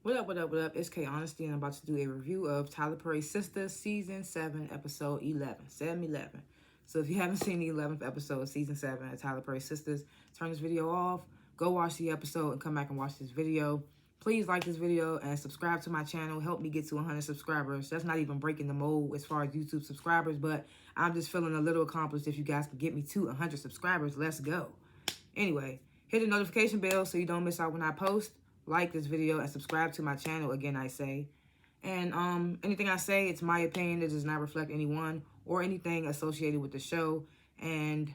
What up, what up, what up? It's K.Honesty, and I'm about to do a review of Tyler Perry's Sistas, Season 7, Episode 11. 7-11. So if you haven't seen the 11th episode of Season 7 of Tyler Perry's Sistas, turn this video off, go watch the episode, and come back and watch this video. Please like this video and subscribe to my channel. Help me get to 100 subscribers. That's not even breaking the mold as far as YouTube subscribers, but I'm just feeling a little accomplished. If you guys can get me to 100 subscribers, let's go. Anyway, hit the notification bell so you don't miss out when I post. Like this video and subscribe to my channel, again, I say. And anything I say, it's my opinion. It does not reflect anyone or anything associated with the show. And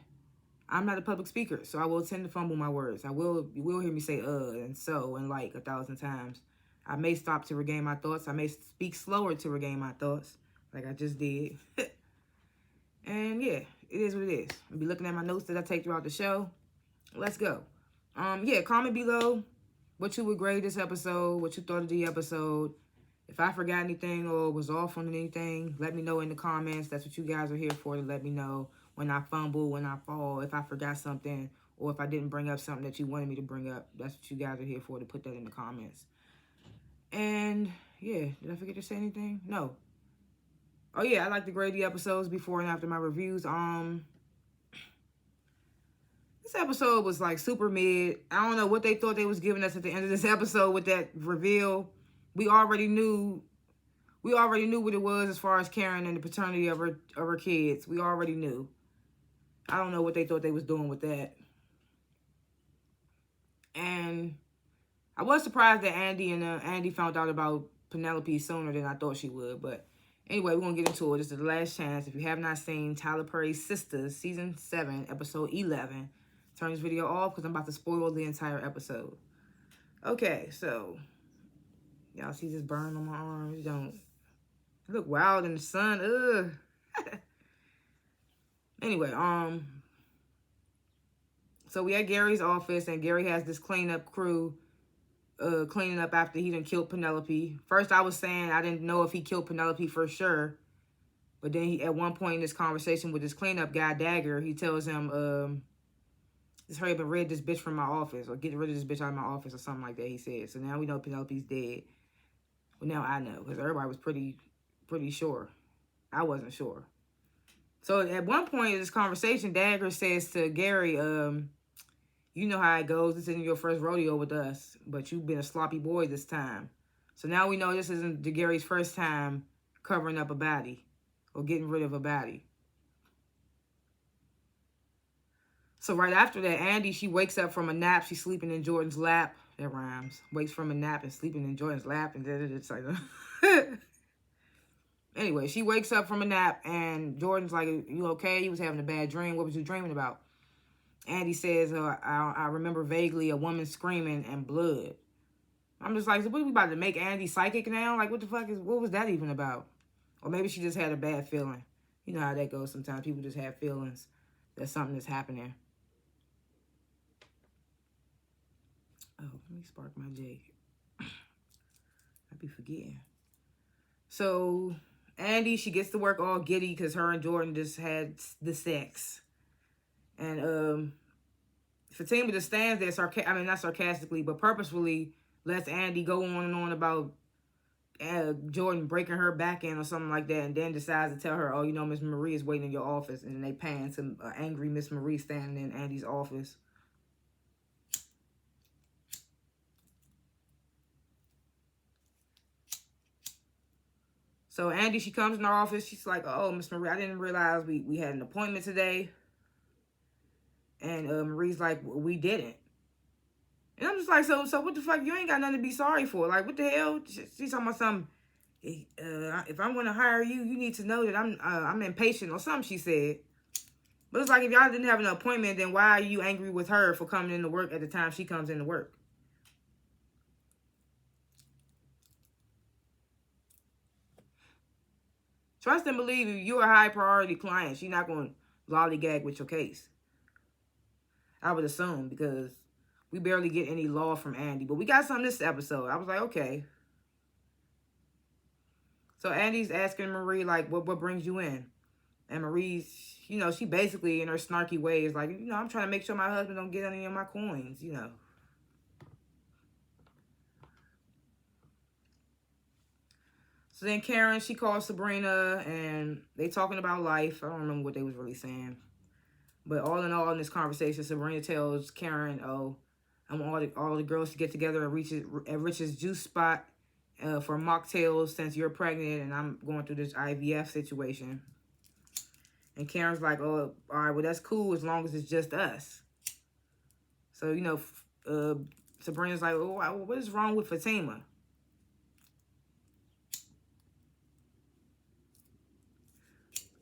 I'm not a public speaker, so I will tend to fumble my words. You will hear me say and so and like 1,000 times. I may stop to regain my thoughts. I may speak slower to regain my thoughts, like I just did. And yeah, it is what it is. I'll be looking at my notes that I take throughout the show. Let's go. Yeah, comment below what you would grade this episode, what you thought of the episode. If I forgot anything or was off on anything, let me know in the comments. That's what you guys are here for, to let me know when I fumble, when I fall, if I forgot something, or if I didn't bring up something that you wanted me to bring up. That's what you guys are here for, to put that in the comments. And yeah, did I forget to say anything? No. Oh yeah, I like to grade the episodes before and after my reviews. This episode was like super mid. I don't know what they thought they was giving us at the end of this episode with that reveal. We already knew what it was as far as Karen and the paternity of her kids. We already knew. I don't know what they thought they was doing with that. And I was surprised that Andy found out about Penelope sooner than I thought she would. But anyway, we're going to get into it. This is the last chance. If you have not seen Tyler Perry's Sistas, Season 7, Episode 11, turn this video off because I'm about to spoil the entire episode. Okay, so y'all see this burn on my arm? You don't look wild in the sun. Ugh. Anyway, so we at Gary's office, and Gary has this cleanup crew cleaning up after he done killed Penelope. First, I was saying I didn't know if he killed Penelope for sure. But then at one point in this conversation with this cleanup guy, Dagger, he tells him, just hurry up and rid this bitch from my office, or get rid of this bitch out of my office, or something like that, he said. So now we know Penelope's dead. Well, now I know, because everybody was pretty sure. I wasn't sure. So at one point in this conversation, Dagger says to Gary, you know how it goes. This isn't your first rodeo with us, but you've been a sloppy boy this time. So now we know this isn't Gary's first time covering up a body or getting rid of a body. So right after that, Andy, she wakes up from a nap. She's sleeping in Jordan's lap. That rhymes. Wakes from a nap and sleeping in Jordan's lap. And it's like... Anyway, she wakes up from a nap, and Jordan's like, you okay? He was having a bad dream. What was you dreaming about? Andy says, I remember vaguely a woman screaming and blood. I'm just like, so what are we about to make Andy psychic now? Like, what was that even about? Or maybe she just had a bad feeling. You know how that goes sometimes. People just have feelings that something is happening. Oh, let me spark my J. I be forgetting. So Andy, she gets to work all giddy because her and Jordan just had the sex. And Fatima just stands there, not sarcastically, but purposefully lets Andy go on and on about Jordan breaking her back in or something like that, and then decides to tell her, oh, you know, Miss Marie is waiting in your office. And then they pan to angry Miss Marie standing in Andy's office. So Andy, she comes in our office. She's like, oh, Miss Marie, I didn't realize we had an appointment today. And Marie's like, well, we didn't. And I'm just like, so what the fuck? You ain't got nothing to be sorry for. Like, what the hell? She's talking about something. If I'm going to hire you, you need to know that I'm impatient or something, she said. But it's like, if y'all didn't have an appointment, then why are you angry with her for coming into work at the time she comes into work? Trust and believe, if you're a high priority client, she's not going to lollygag with your case. I would assume, because we barely get any law from Andy. But we got some this episode. I was like, okay. So Andy's asking Marie, like, what brings you in? And Marie's, you know, she basically, in her snarky way, is like, you know, I'm trying to make sure my husband don't get any of my coins, you know. So then Karen, she calls Sabrina, and they talking about life. I don't remember what they was really saying. But all in all, in this conversation, Sabrina tells Karen, oh, I want all the girls to get together at Rich's juice spot for mocktails since you're pregnant and I'm going through this IVF situation. And Karen's like, oh, all right, well, that's cool as long as it's just us. So, you know, Sabrina's like, oh, what is wrong with Fatima?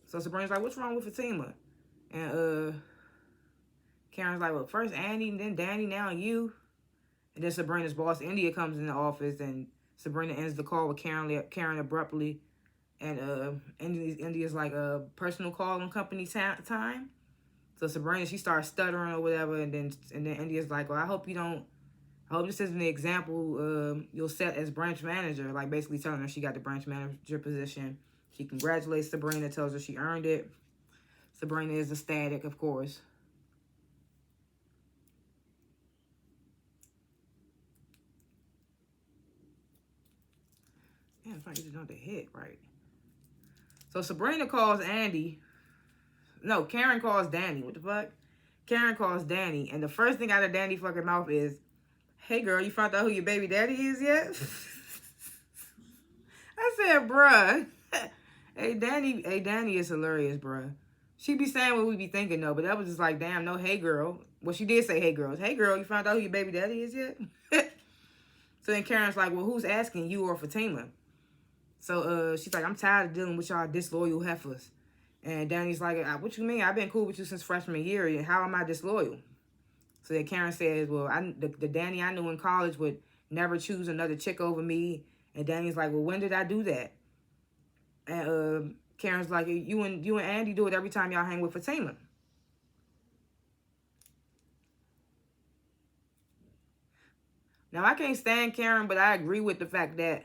So Sabrina's like, what's wrong with Fatima? And Karen's like, well, first Andy, then Danny, now you. And then Sabrina's boss, India, comes in the office, and Sabrina ends the call with Karen abruptly. And India's like, a personal call on company time. So Sabrina, she starts stuttering or whatever, and then India's like, well, I hope this isn't the example you'll set as branch manager. Like, basically telling her she got the branch manager position. She congratulates Sabrina, tells her she earned it. Sabrina is ecstatic, of course. Yeah, if I get another hit, right? So Sabrina calls Andy. No, Karen calls Danny. What the fuck? Karen calls Danny, and the first thing out of Danny's fucking mouth is, hey, girl, you found out who your baby daddy is yet? I said, bruh. Hey, Danny is hilarious, bruh. She be saying what we be thinking, though, but that was just like, damn, no, hey, girl. Well, she did say, hey, girls. Hey, girl, you found out who your baby daddy is yet? So then Karen's like, well, who's asking, you or Fatima? So she's like, I'm tired of dealing with y'all disloyal heifers. And Danny's like, what you mean? I've been cool with you since freshman year. How am I disloyal? So then Karen says, well, the Danny I knew in college would never choose another chick over me. And Danny's like, well, when did I do that? And Karen's like, you and Andy do it every time y'all hang with Fatima. Now, I can't stand Karen, but I agree with the fact that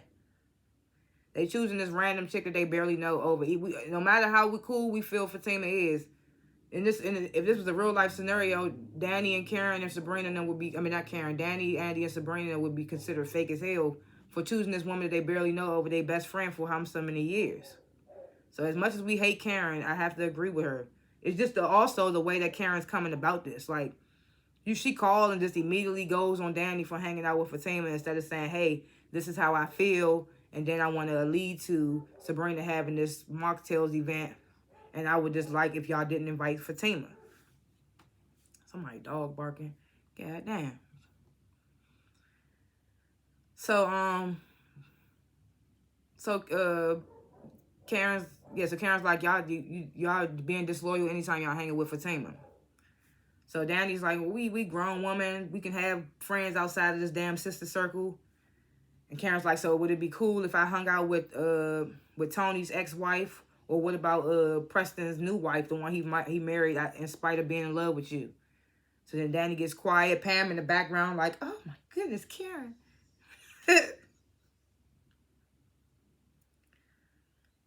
they choosing this random chick that they barely know over. No matter how cool we feel Fatima is, if this was a real life scenario, Danny and Karen and Sabrina and them would be, I mean, not Karen, Danny, Andy, and Sabrina would be considered fake as hell for choosing this woman that they barely know over their best friend for how so many years. So as much as we hate Karen, I have to agree with her. It's just also the way that Karen's coming about this. Like, she called and just immediately goes on Danny for hanging out with Fatima instead of saying, hey, this is how I feel, and then I want to lead to Sabrina having this mocktails event, and I would just like if y'all didn't invite Fatima. Somebody dog barking. God damn. So Karen's like, y'all being disloyal anytime y'all hanging with Fatima. So Danny's like, well, we grown woman. We can have friends outside of this damn sister circle. And Karen's like, so would it be cool if I hung out with Tony's ex-wife? Or what about Preston's new wife, the one he married in spite of being in love with you? So then Danny gets quiet. Pam in the background like, oh my goodness, Karen.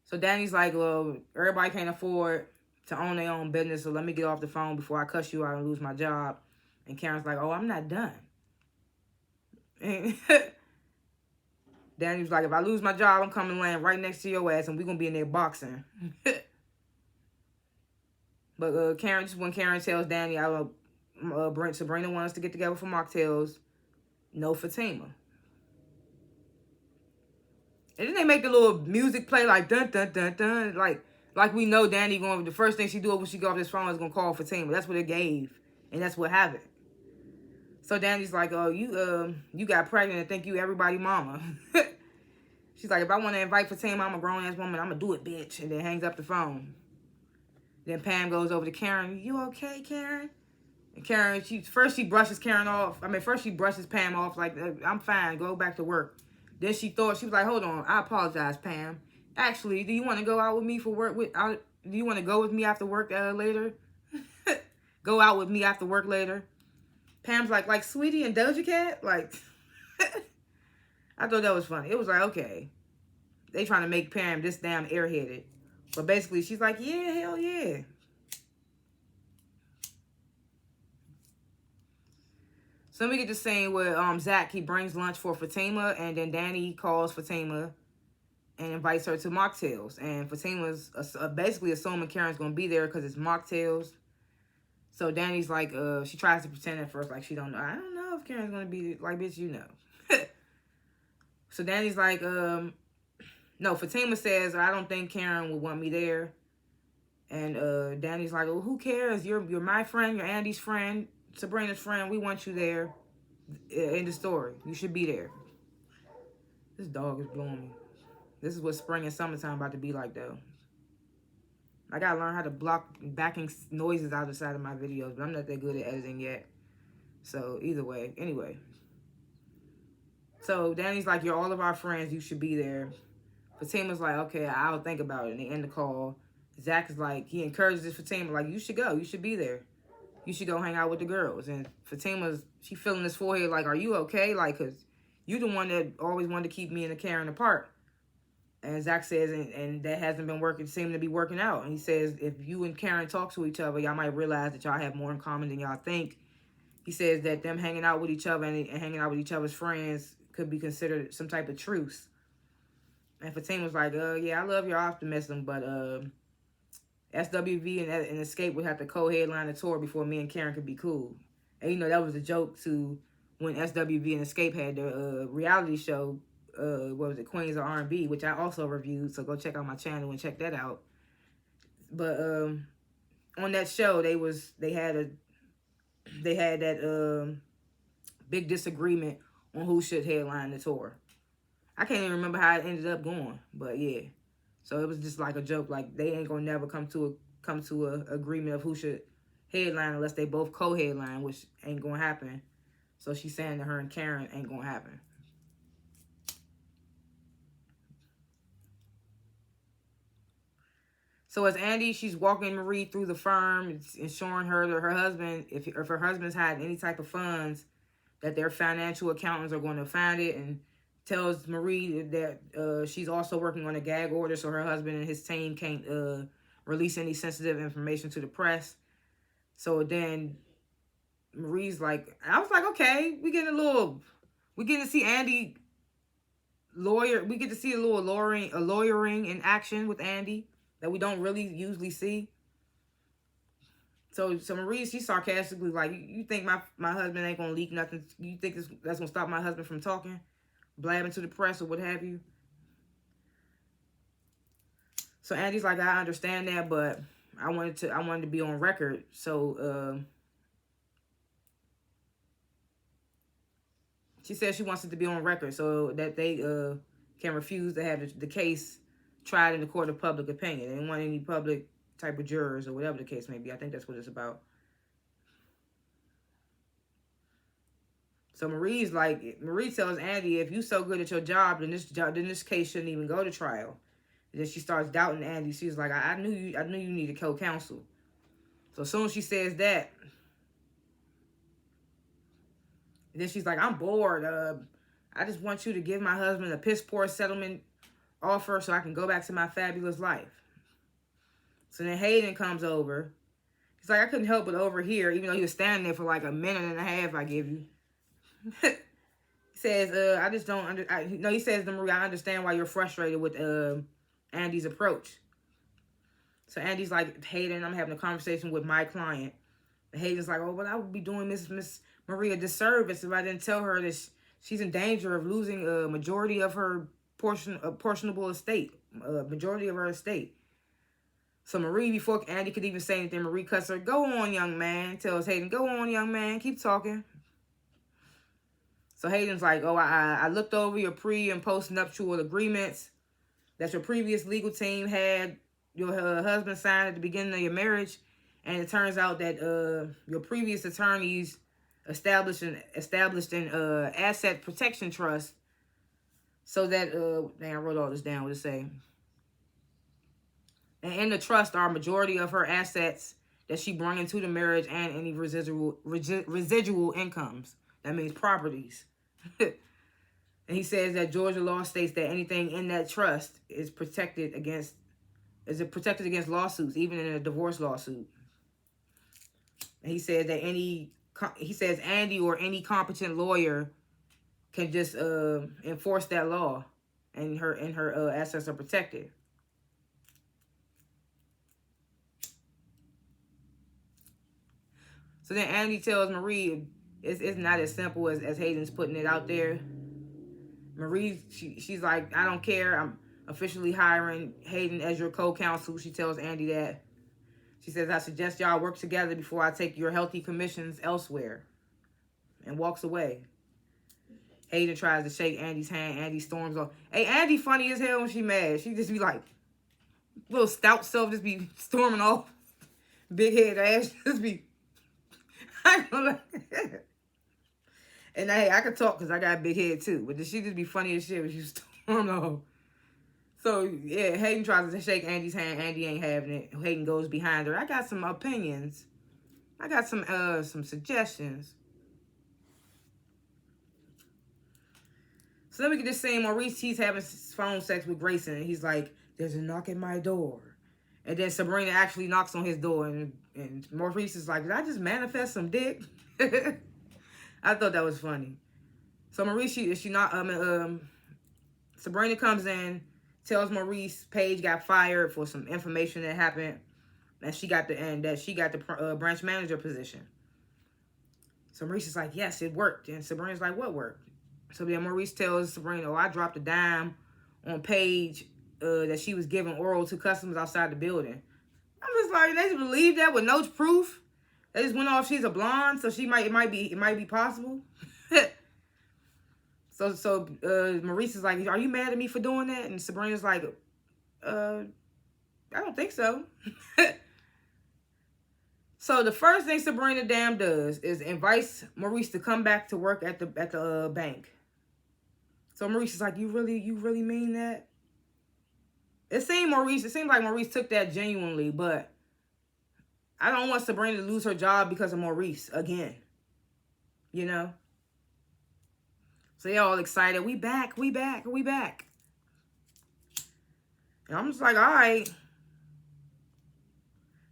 So Danny's like, well, everybody can't afford to own their own business, so let me get off the phone before I cuss you out and lose my job. And Karen's like, oh, I'm not done. And Danny's like, if I lose my job, I'm coming land right next to your ass, and we're going to be in there boxing. But when Karen tells Danny, Sabrina wants to get together for mocktails, no Fatima. And then they make the little music play like dun dun dun dun, like we know Danny the first thing she do when she go off this phone is gonna call Fatima. That's what it gave, and that's what happened. So Danny's like, oh, you got pregnant and think you everybody mama. She's like, if I want to invite Fatima, I'm a grown ass woman, I'm gonna do it, bitch, and then hangs up the phone. Then Pam goes over to Karen. You okay, Karen? And Karen, she brushes Pam off like, I'm fine, go back to work. Then she was like, hold on, I apologize, Pam. Actually, do you want to go out with me for work? Do you want to go with me after work later? Go out with me after work later? Pam's like Sweetie and Doja Cat? Like, I thought that was funny. It was like, okay. They trying to make Pam this damn airheaded. But basically, she's like, yeah, hell yeah. So then we get to scene where Zach, he brings lunch for Fatima, and then Danny calls Fatima. and invites her to mocktails. And Fatima's basically assuming Karen's going to be there because it's mocktails. So Danny's like, she tries to pretend at first like she don't know. I don't know if Karen's going to be there. Like, bitch, you know. So Danny's like, no, Fatima says, I don't think Karen would want me there. And Danny's like, well, who cares? You're my friend. You're Andy's friend. Sabrina's friend. We want you there. End of story. You should be there. This dog is blowing me. This is what spring and summertime about to be like, though. I gotta learn how to block backing noises out of the side of my videos, but I'm not that good at editing yet. So, either way. Anyway. So, Danny's like, you're all of our friends. You should be there. Fatima's like, okay, I'll think about it. And they end the call. Zach is like, he encourages Fatima, like, you should go. You should be there. You should go hang out with the girls. And Fatima's, she feeling his forehead like, are you okay? Like, because you the one that always wanted to keep me and Karen apart. And Zach says, and that hasn't been working, seeming to be working out. And he says, if you and Karen talk to each other, y'all might realize that y'all have more in common than y'all think. He says that them hanging out with each other and hanging out with each other's friends could be considered some type of truce. And Fatima's like, yeah, I love your optimism, but SWV and Escape would have to co-headline the tour before me and Karen could be cool. And, you know, that was a joke to when SWV and Escape had their reality show, what was it, Queens of R&B, which I also reviewed, so go check out my channel and check that out. But on that show, they had that big disagreement on who should headline the tour. I can't even remember how it ended up going, but yeah. So it was just like a joke, like they ain't gonna never come to a agreement of who should headline unless they both co-headline, which ain't gonna happen. So she's saying that her and Karen ain't gonna happen. So as Andy, she's walking Marie through the firm, ensuring her that her husband, if her husband's had any type of funds, that their financial accountants are going to find it, and tells Marie that she's also working on a gag order so her husband and his team can't release any sensitive information to the press. So then Marie's like, I was like, okay, we get to see Andy lawyer. We get to see a little lawyering in action with Andy that we don't really usually see. So Marie, she's sarcastically like, you think my husband ain't gonna leak nothing? You think that's gonna stop my husband from talking? Blabbing to the press or what have you. So Andy's like, I understand that, but I wanted to be on record. So she says she wants it to be on record so that they can refuse to have the case tried in the court of public opinion. They don't want any public type of jurors or whatever the case may be. I think that's what it's about. So Marie tells Andy, if you so good at your job, then this case shouldn't even go to trial. And then she starts doubting Andy. She's like, I knew you needed co-counsel. So as soon as she says that, and then she's like, I'm bored. I just want you to give my husband a piss poor settlement offer so I can go back to my fabulous life. So then Hayden comes over. He's like, I couldn't help but overhear, even though he was standing there for like a minute and a half, I give you. He says, I just don't he says to Marie, I understand why you're frustrated with Andy's approach. So Andy's like, Hayden, I'm having a conversation with my client. And Hayden's like, oh, well, I would be doing Miss Marie a disservice if I didn't tell her that she's in danger of losing a majority of her portionable estate, majority of her estate. So Marie, before Andy could even say anything, Marie cuts her, go on, young man, tells Hayden, go on, young man, keep talking. So Hayden's like, oh, I looked over your pre- and post-nuptial agreements that your previous legal team had your husband signed at the beginning of your marriage. And it turns out that your previous attorneys established an asset protection trust so that, dang, I wrote all this down, what it say? And in the trust are a majority of her assets that she brought into the marriage and any residual incomes. That means properties. And he says that Georgia law states that anything in that trust is protected against lawsuits, even in a divorce lawsuit. And he says that Andy or any competent lawyer can just enforce that law and her assets are protected. So then Andy tells Marie it's not as simple as Hayden's putting it out there. Marie, she's like, I don't care. I'm officially hiring Hayden as your co-counsel. She tells Andy that. She says, I suggest y'all work together before I take your healthy commissions elsewhere. And walks away. Hayden tries to shake Andy's hand. Andy storms off. Hey, Andy funny as hell when she mad. She just be like, little stout self just be storming off. Big head ass just be. I don't know. And hey, I can talk because I got a big head too. But she just be funny as shit when she stormed off. So, yeah, Hayden tries to shake Andy's hand. Andy ain't having it. Hayden goes behind her. I got some opinions. I got some suggestions. So then we get this scene. Maurice, he's having phone sex with Grayson. And he's like, there's a knock at my door. And then Sabrina actually knocks on his door. And Maurice is like, did I just manifest some dick? I thought that was funny. So Maurice, Sabrina comes in, tells Maurice Paige got fired for some information that happened, and that she got the branch manager position. So Maurice is like, yes, it worked. And Sabrina's like, what worked? So then Maurice tells Sabrina, I dropped a dime on Paige that she was giving oral to customers outside the building. I'm just like, they just believe that with no proof. They just went off she's a blonde, so it might be possible. So Maurice is like, are you mad at me for doing that? And Sabrina's like, I don't think so. So the first thing Sabrina damn does is invites Maurice to come back to work at the bank. So Maurice is like, you really mean that? It seemed like Maurice took that genuinely, but I don't want Sabrina to lose her job because of Maurice again. You know? So they're all excited. We back. And I'm just like, all right.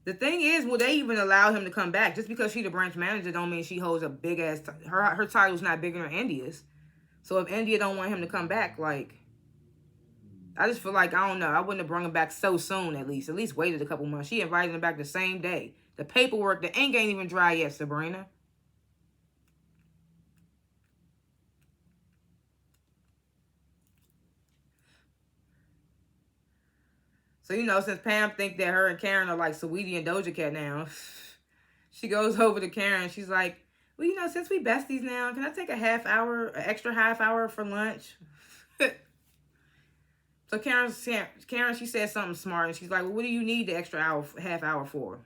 The thing is, will they even allow him to come back? Just because she's the branch manager don't mean she holds a big ass... Her title's not bigger than India's. So if India don't want him to come back, like... I just feel like, I don't know. I wouldn't have brought him back so soon, at least. At least waited a couple months. She invited him back the same day. The paperwork, the ink ain't even dry yet, Sabrina. So, since Pam think that her and Karen are like Saweetie and Doja Cat now, she goes over to Karen. She's like, well, since we besties now, can I take an extra half hour for lunch? So Karen, she said something smart, and she's like, well, what do you need the extra half hour for?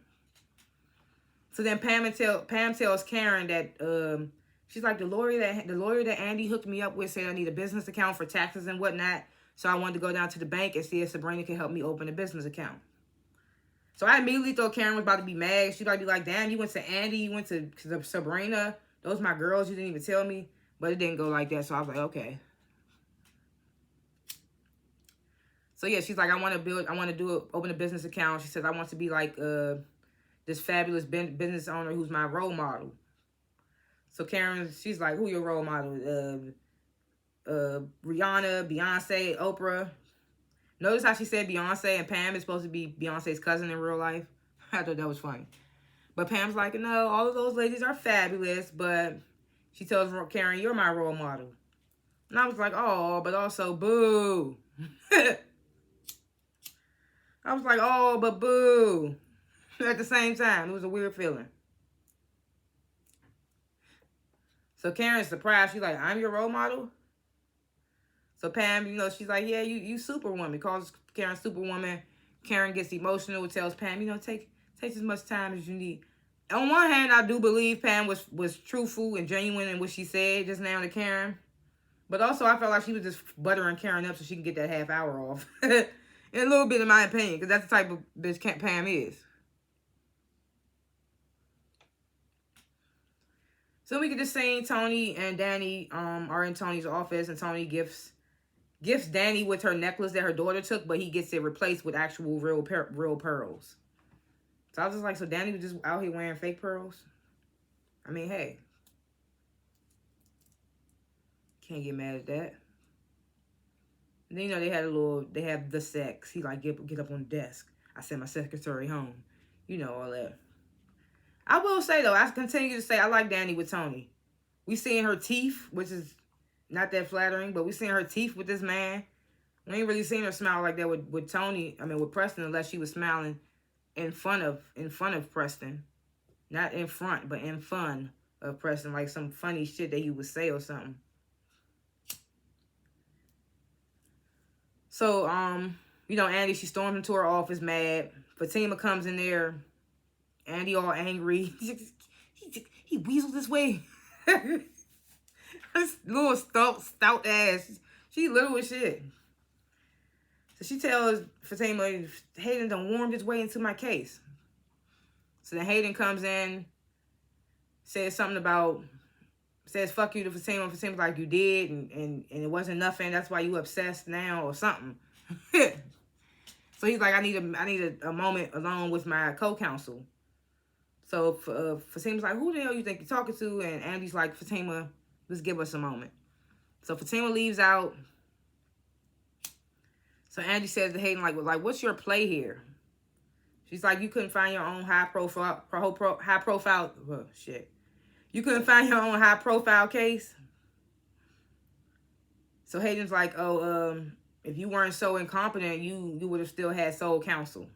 So then Pam tells Karen that she's like, the lawyer that Andy hooked me up with said I need a business account for taxes and whatnot. So I wanted to go down to the bank and see if Sabrina can help me open a business account. So I immediately thought Karen was about to be mad. She'd be like, damn, you went to Andy, you went to Sabrina. Those my girls, you didn't even tell me. But it didn't go like that, so I was like, okay. So yeah, she's like, open a business account. She says, I want to be like this fabulous business owner who's my role model. So Karen, she's like, who your role model? Rihanna, Beyonce, Oprah. Notice how she said Beyonce and Pam is supposed to be Beyonce's cousin in real life? I thought that was funny. But Pam's like, no, all of those ladies are fabulous, but she tells Karen, you're my role model. And I was like, oh, but also boo. I was like, oh, but boo. At the same time, it was a weird feeling. So Karen's surprised. She's like, I'm your role model? So Pam, she's like, yeah, you superwoman. Calls Karen superwoman. Karen gets emotional, tells Pam, take as much time as you need. On one hand, I do believe Pam was truthful and genuine in what she said just now to Karen. But also, I felt like she was just buttering Karen up so she can get that half hour off. In a little bit, in my opinion, because that's the type of bitch Pam is. So we get to scene. Tony and Danny are in Tony's office, and Tony gifts Danny with her necklace that her daughter took, but he gets it replaced with actual real pearls. So I was just like, so Danny was just out here wearing fake pearls? I mean, hey. Can't get mad at that. And then, they have the sex. He like, get up on the desk. I sent my secretary home. All that. I will say, though, I continue to say I like Danny with Tony. We seeing her teeth, which is not that flattering, but we seeing her teeth with this man. We ain't really seen her smile like that with Tony, with Preston, unless she was smiling in front of Preston. Not in front, but in fun of Preston, like some funny shit that he would say or something. So, Andy, she storms into her office mad. Fatima comes in there. Andy all angry. He weaseled his way. This little stout ass. She little as shit. So she tells Fatima, Hayden done warmed his way into my case. So then Hayden comes in, says fuck you to Fatima. Fatima's like, you did, and it wasn't nothing. That's why you obsessed now or something. So he's like, I need a moment alone with my co-counsel. So Fatima's like, who the hell you think you're talking to? And Andy's like, Fatima, let's give us a moment. So Fatima leaves out. So Andy says to Hayden, like, what's your play here? She's like, you couldn't find your own high profile. You couldn't find your own high profile case. So Hayden's like, if you weren't so incompetent, you would have still had sole counsel.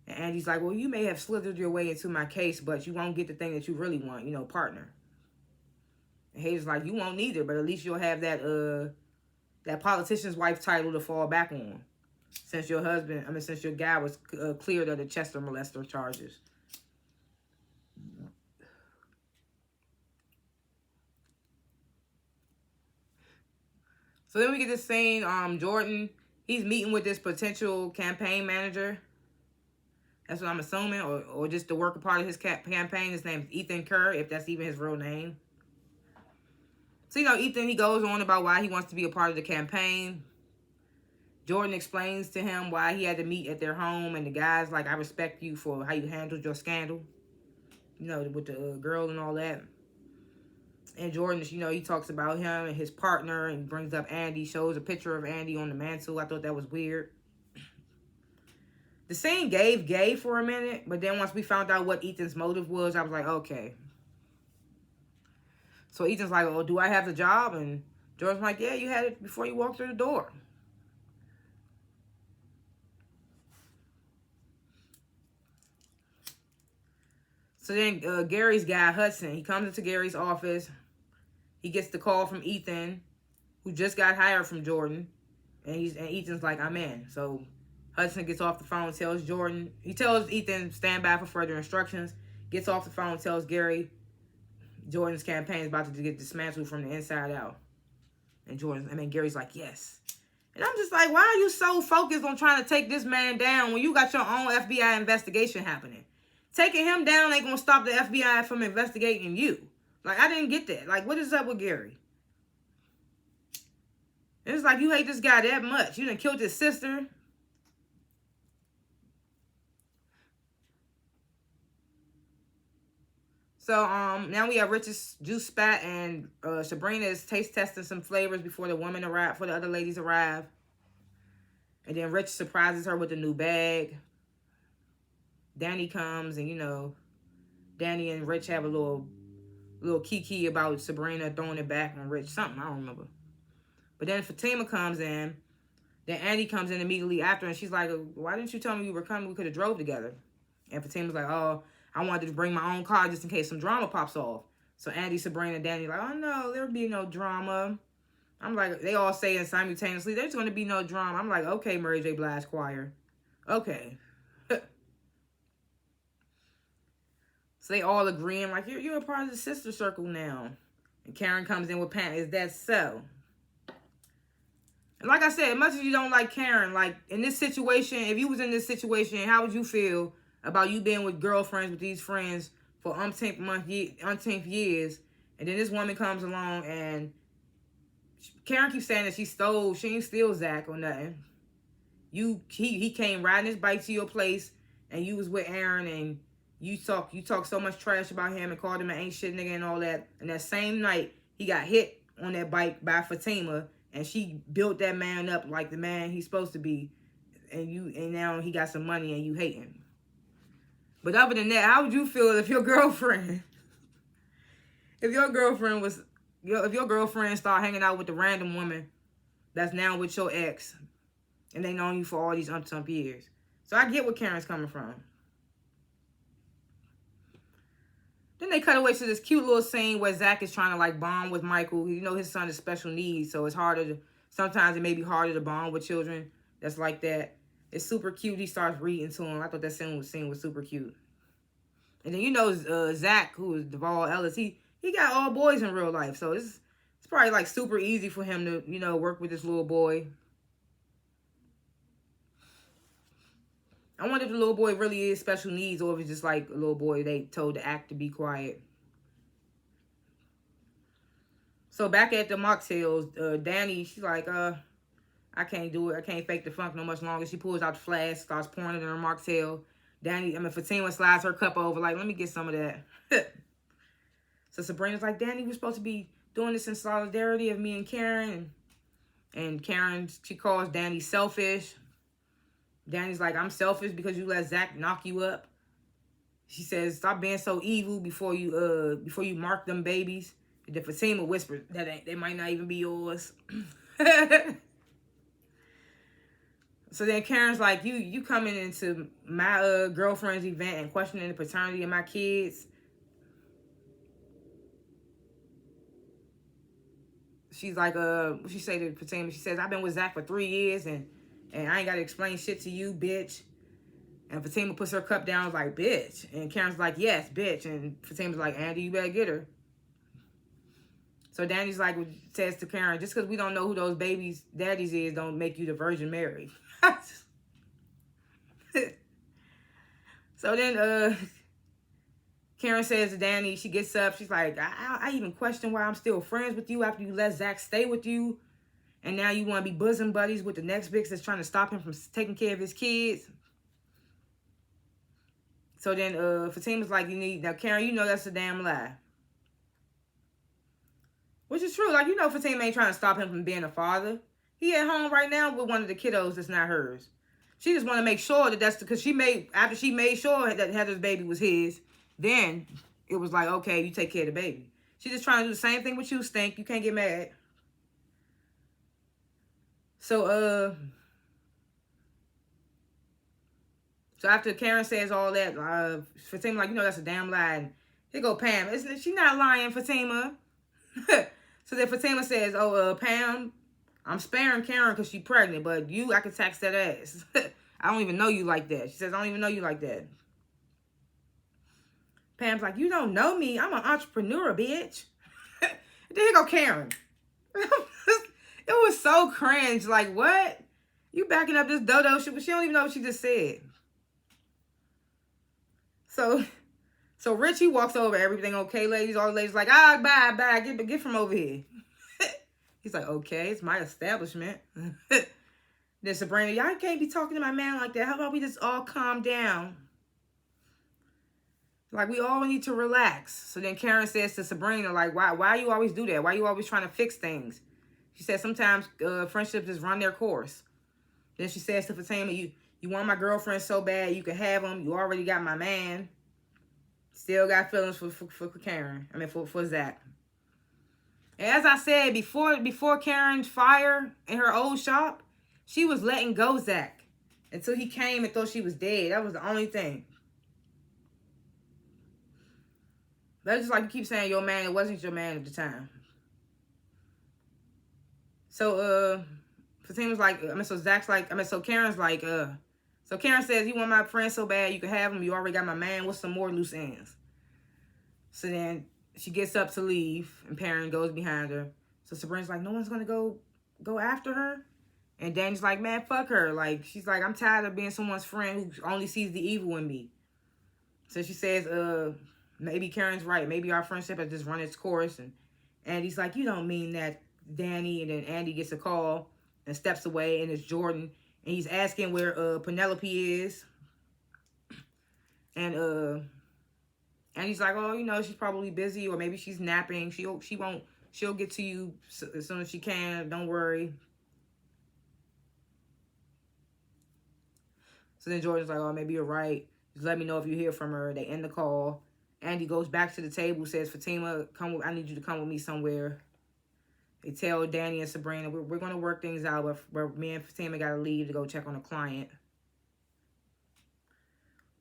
And Andy's like, well, you may have slithered your way into my case, but you won't get the thing that you really want, partner. And Hayden's like, you won't neither, but at least you'll have that politician's wife title to fall back on. Since your guy was cleared of the Chester molester charges. So then we get this scene, Jordan, he's meeting with this potential campaign manager. That's what I'm assuming, or just to work a part of his campaign. His name's Ethan Kerr, if that's even his real name. So, Ethan, he goes on about why he wants to be a part of the campaign. Jordan explains to him why he had to meet at their home, and the guy's like, I respect you for how you handled your scandal, with the girl and all that. And Jordan, he talks about him and his partner and brings up Andy, shows a picture of Andy on the mantle. I thought that was weird. The scene gave gay for a minute, but then once we found out what Ethan's motive was, I was like, okay. So Ethan's like, oh, do I have the job? And Jordan's like, yeah, you had it before you walked through the door. So then Gary's guy, Hudson, he comes into Gary's office. He gets the call from Ethan, who just got hired from Jordan. And Ethan's like, I'm in. So Hudson gets off the phone, tells Ethan, stand by for further instructions. Gets off the phone, tells Gary, Jordan's campaign is about to get dismantled from the inside out. And Gary's like, yes. And I'm just like, why are you so focused on trying to take this man down when you got your own FBI investigation happening? Taking him down ain't gonna stop the FBI from investigating you. Like, I didn't get that. Like, what is up with Gary? It's like you hate this guy that much. You done killed his sister. So, now we have Rich's juice spat, and Sabrina is taste testing some flavors before the other ladies arrive. And then Rich surprises her with a new bag. Danny comes, and Danny and Rich have a little kiki about Sabrina throwing it back on Rich. Something, I don't remember. But then Fatima comes in. Then Andy comes in immediately after, and she's like, why didn't you tell me you were coming? We could have drove together. And Fatima's like, oh, I wanted to bring my own car just in case some drama pops off. So Andy, Sabrina, and Danny like, oh, no, there'll be no drama. I'm like, they all say it simultaneously, there's going to be no drama. I'm like, okay, Mary J. Blige Choir. Okay. So they all agreeing, like, you're a part of the sister circle now. And Karen comes in with Pam, is that so? And like I said, as much as you don't like Karen, like, in this situation, if you was in this situation, how would you feel about you being with girlfriends with these friends for umpteenth years, and then this woman comes along, and Karen keeps saying that she ain't steal Zach or nothing. He came riding his bike to your place, and you was with Aaron, and you talk so much trash about him and called him an ain't shit nigga and all that. And that same night, he got hit on that bike by Fatima, and she built that man up like the man he's supposed to be, and now he got some money and you hate him. But other than that, how would you feel if your girlfriend, if your girlfriend start hanging out with the random woman that's now with your ex, and they known you for all these years? So I get where Karen's coming from. Then they cut away to this cute little scene where Zach is trying to like bond with Michael. You know his son is special needs, so it's harder to, sometimes it may be harder to bond with children that's like that. It's super cute. He starts reading to him. I thought that scene was super cute. And then you know Zach, who is Duvall Ellis, he got all boys in real life, so it's probably like super easy for him to, you know, work with this little boy. I wonder if the little boy really is special needs, or if it's just like a little boy they told to act to be quiet. So back at the mocktails, Danny, she's like, I can't do it. I can't fake the funk no much longer. She pulls out the flask, starts pouring it in her mocktail. Fatima slides her cup over, like, let me get some of that. So Sabrina's like, Danny, we're supposed to be doing this in solidarity of me and Karen. And Karen, she calls Danny selfish. Danny's like, I'm selfish because you let Zach knock you up. She says, stop being so evil before you mark them babies. And then Fatima whispers that they might not even be yours. So then Karen's like, you coming into my girlfriend's event and questioning the paternity of my kids. She's like, what she say to Fatima? She says, I've been with Zach for 3 years and I ain't got to explain shit to you, bitch. And Fatima puts her cup down, like, bitch. And Karen's like, yes, bitch. And Fatima's like, Andy, you better get her. So Danny's like, says to Karen, just because we don't know who those babies' daddies is, don't make you the Virgin Mary. So then Karen says to Danny, she gets up, she's like, I even question why I'm still friends with you after you let Zach stay with you. And now you want to be bosom buddies with the next bitch that's trying to stop him from taking care of his kids. So then Fatima's like, now Karen, you know that's a damn lie. Which is true. Like, you know Fatima ain't trying to stop him from being a father. He at home right now with one of the kiddos that's not hers. She just want to make sure that that's because after she made sure that Heather's baby was his, then it was like, okay, you take care of the baby. She just trying to do the same thing with you, Stink. You can't get mad. So after Karen says all that, Fatima like, you know that's a damn lie. And here go Pam. She not lying, Fatima. So then Fatima says, Pam, I'm sparing Karen because she's pregnant, but you, I can tax that ass. I don't even know you like that. She says, I don't even know you like that. Pam's like, you don't know me. I'm an entrepreneur, bitch. And then here go Karen. It was so cringe. Like, what? You backing up this dodo shit, but she don't even know what she just said. So Richie walks over, everything okay, ladies? All the ladies like, bye, get from over here. He's like, okay, it's my establishment. Then Sabrina, y'all can't be talking to my man like that. How about we just all calm down? Like, we all need to relax. So then Karen says to Sabrina, like, why you always do that? Why you always trying to fix things? She says sometimes friendships just run their course. Then she says to Fatima, you want my girlfriend so bad, you can have him. You already got my man. Still got feelings for Karen. I mean, for Zach. And as I said, before Karen's fire in her old shop, she was letting go Zach until he came and thought she was dead. That was the only thing. That's just like you keep saying your man, it wasn't your man at the time. So Fatima's like, so Karen's like, so Karen says, you want my friend so bad, you can have him. You already got my man. What's some more loose ends? So then she gets up to leave, and Perrin goes behind her. So Sabrina's like, no one's going to go after her? And Danny's like, man, fuck her. Like, she's like, I'm tired of being someone's friend who only sees the evil in me. So she says, maybe Karen's right. Maybe our friendship has just run its course. And Andy's like, you don't mean that, Danny. And then Andy gets a call and steps away, and it's Jordan. And he's asking where Penelope is. And he's like, oh, you know, she's probably busy, or maybe she's napping. She She'll get to you as soon as she can. Don't worry. So then Jordan's like, oh, maybe you're right. Just let me know if you hear from her. They end the call. Andy goes back to the table, says, Fatima, I need you to come with me somewhere. They tell Danny and Sabrina, we're going to work things out, but me and Fatima got to leave to go check on a client.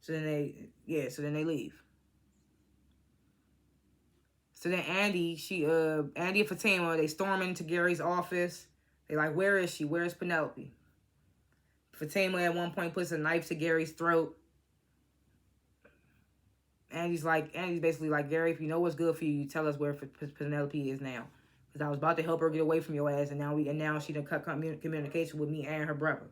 So then they leave. So then Andy and Fatima, they storm into Gary's office. They like, where is she? Where's Penelope? Fatima at one point puts a knife to Gary's throat. Andy's basically like, Gary, if you know what's good for you, you tell us where Penelope is now. Because I was about to help her get away from your ass, and now she done cut communication with me and her brother.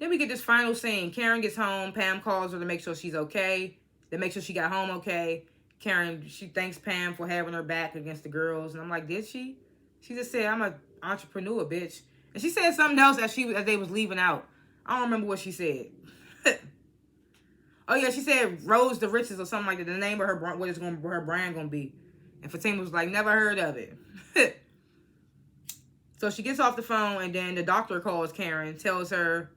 Then we get this final scene. Karen gets home. Pam calls her to make sure she's okay. To make sure she got home okay. Karen, she thanks Pam for having her back against the girls. And I'm like, did she? She just said, I'm an entrepreneur, bitch. And she said something else as they was leaving out. I don't remember what she said. Oh, yeah, she said Rose the Riches or something like that. The name of her her brand going to be. And Fatima was like, never heard of it. So she gets off the phone, and then the doctor calls Karen, tells her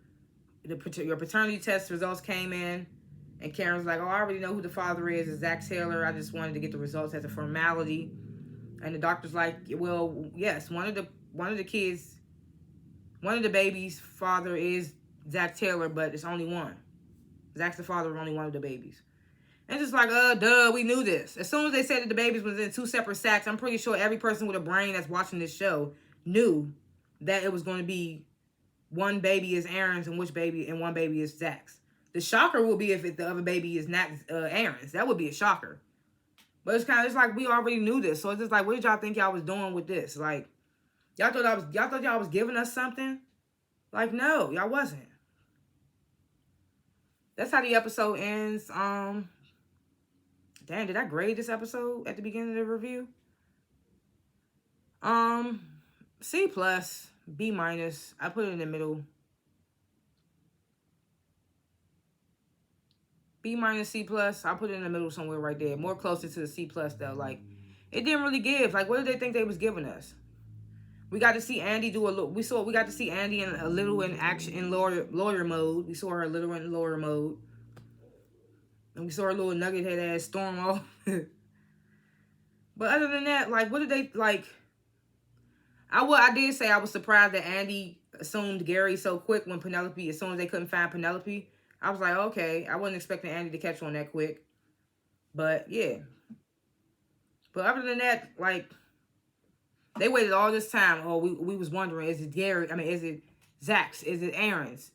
your paternity test results came in. And Karen's like, oh, I already know who the father is. It's Zach Taylor. I just wanted to get the results as a formality. And the doctor's like, well, yes, one of the baby's father is Zach Taylor, but it's only one. Zach's the father of only one of the babies. And just like, duh, we knew this. As soon as they said that the babies was in 2 separate sacks, I'm pretty sure every person with a brain that's watching this show knew that it was going to be one baby is Aaron's and one baby is Zach's. The shocker will be if the other baby is not Aaron's. That would be a shocker. But it's like we already knew this. So it's just like, what did y'all think y'all was doing with this? Like, y'all thought y'all was giving us something? Like, no, y'all wasn't. That's how the episode ends. Damn, did I grade this episode at the beginning of the review? C+, B-. I put it in the middle. B-, C+. I put it in the middle somewhere right there. More closer to the C+ though. Like, it didn't really give. Like, what did they think they was giving us? We got to see Andy do a little. We got to see Andy in a little in action in lawyer mode. We saw her a little in lawyer mode. And we saw her little nugget head ass storm off. But other than that, like, what did they, like, I did say I was surprised that Andy assumed Gary so quick as soon as they couldn't find Penelope. I was like, okay, I wasn't expecting Andy to catch on that quick. But, yeah. But other than that, like, they waited all this time. Oh, we was wondering, is it is it Zach's? Is it Aaron's?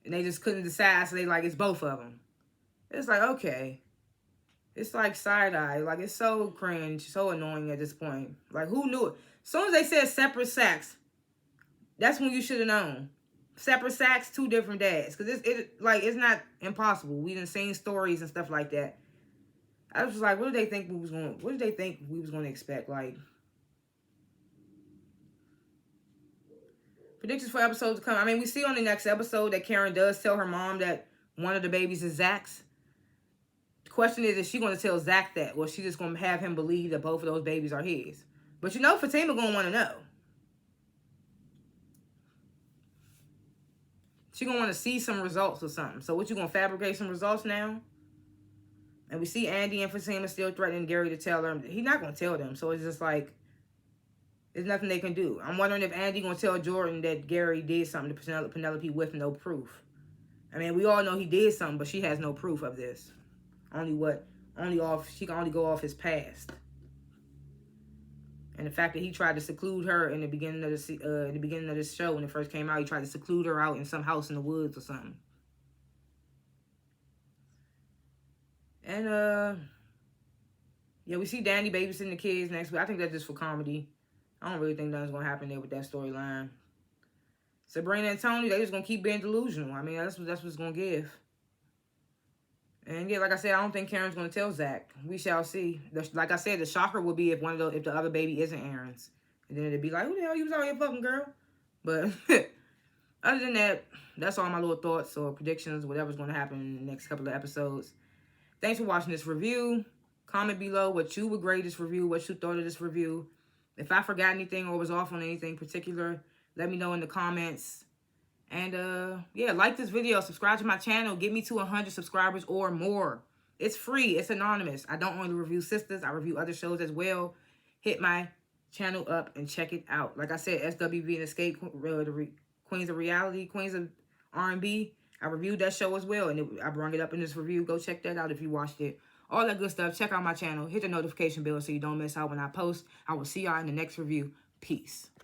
And they just couldn't decide, so they like, it's both of them. It's like, okay. It's like side-eye. Like, it's so cringe, so annoying at this point. Like, who knew it? As soon as they said separate sacks, that's when you should have known. Separate sacks, 2 different dads. Because it's not impossible. We done seen stories and stuff like that. I was just like, what did they think we was going to expect? Like, predictions for episodes to come. I mean, we see on the next episode that Karen does tell her mom that one of the babies is Zach's. The question is she going to tell Zach that, or is she just going to have him believe that both of those babies are his? But you know, Fatima going to want to know. She going to want to see some results or something. So what, you going to fabricate some results now? And we see Andy and Fatima still threatening Gary to tell them. He's not going to tell them. So it's just like, there's nothing they can do. I'm wondering if Andy going to tell Jordan that Gary did something to Penelope with no proof. I mean, we all know he did something, but she has no proof of this. She can only go off his past. And the fact that he tried to seclude her in the beginning of this show when it first came out, he tried to seclude her out in some house in the woods or something. And yeah, we see Danny babysitting the kids next week. I think that's just for comedy. I don't really think nothing's gonna happen there with that storyline. Sabrina and Tony, they just gonna keep being delusional. I mean, that's what it's gonna give. And yeah, like I said, I don't think Karen's gonna tell Zach. We shall see. Like I said, the shocker will be if the other baby isn't Aaron's, and then it'd be like, who the hell you was out here fucking, girl? But other than that, that's all my little thoughts or predictions, whatever's gonna happen in the next couple of episodes. Thanks for watching this review. Comment below what you would grade this review, what you thought of this review. If I forgot anything or was off on anything particular, let me know in the comments. And, yeah, like this video. Subscribe to my channel. Get me to 100 subscribers or more. It's free. It's anonymous. I don't only review Sistas. I review other shows as well. Hit my channel up and check it out. Like I said, SWV and Escape, Queens of Reality, Queens of R&B. I reviewed that show as well, and I brought it up in this review. Go check that out if you watched it. All that good stuff. Check out my channel. Hit the notification bell so you don't miss out when I post. I will see y'all in the next review. Peace.